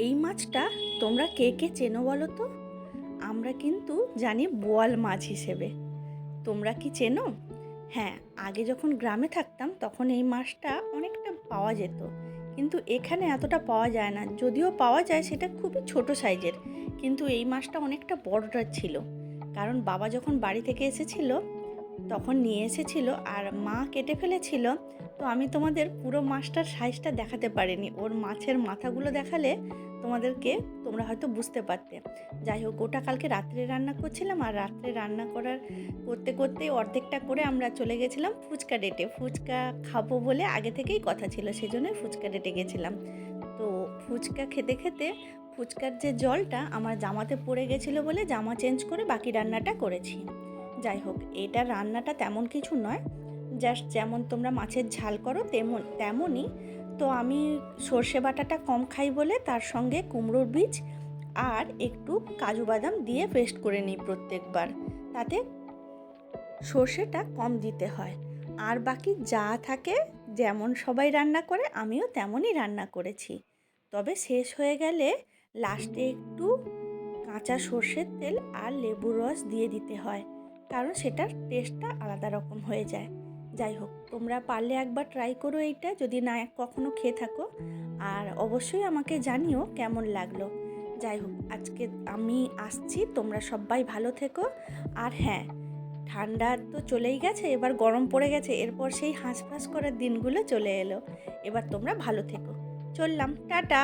এই মাছটা তোমরা কে কে চেনো বলো তো? আমরা কিন্তু জানি বোয়াল মাছ হিসেবে। তোমরা কি চেনো? হ্যাঁ, আগে যখন গ্রামে থাকতাম তখন এই মাছটা অনেকটা পাওয়া যেত, কিন্তু এখানে এতটা পাওয়া যায় না। যদিও পাওয়া যায় সেটা খুবই ছোট সাইজের, কিন্তু এই মাছটা অনেকটা বড়টা ছিল। কারণ বাবা যখন বাড়ি থেকে এসেছিল তখন নিয়ে এসেছিল আর মা কেটে ফেলেছিল। তো আমি তোমাদের পুরো মাছটার সাইজটা দেখাতে পারিনি, ওর মাছের মাথাগুলো দেখালে তোমরা হয়তো বুঝতে পারতে। যাই হোক, ওটা কালকে রাত্রে রান্না করছিলাম, আর রাত্রে রান্না করতে করতেই অর্ধেকটা করে আমরা চলে গেছিলাম ফুচকা ডেটে। ফুচকা খাবো বলে আগে থেকেই কথা ছিল, সেজন্যই ফুচকা ডেটে গেছিলাম। তো ফুচকা খেতে খেতে ফুচকার যে জলটা আমার জামাতে পড়ে গেছিলো বলে জামা চেঞ্জ করে বাকি রান্নাটা করেছি। যাই হোক, এটা রান্নাটা তেমন কিছু নয়, জাস্ট যেমন তোমরা মাছের ঝাল করো তেমনই। তো আমি সর্ষে বাটাটা কম খাই বলে তার সঙ্গে কুমড়োর বীজ আর একটু কাজু বাদাম দিয়ে পেস্ট করে নিই প্রত্যেকবার, তাতে সর্ষেটা কম দিতে হয়। আর বাকি যা থাকে, যেমন সবাই রান্না করে আমিও তেমনই রান্না করেছি। তবে শেষ হয়ে গেলে লাস্টে একটু কাঁচা সর্ষের তেল আর লেবুর রস দিয়ে দিতে হয়, কারণ সেটার টেস্টটা আলাদা রকম হয়ে যায়। যাই হোক, তোমরা পারলে একবার ট্রাই করো এইটা, যদি না কখনো খেয়ে থাকো। আর অবশ্যই আমাকে জানিও কেমন লাগলো। যাই হোক, আজকে আমি আসছি, তোমরা সবাই ভালো থেকো। আর হ্যাঁ, ঠান্ডা তো চলেই গেছে, এবার গরম পড়ে গেছে, এরপর সেই হাঁসফাঁস করার দিনগুলো চলে এলো। এবার তোমরা ভালো থেকো। চললাম, টাটা।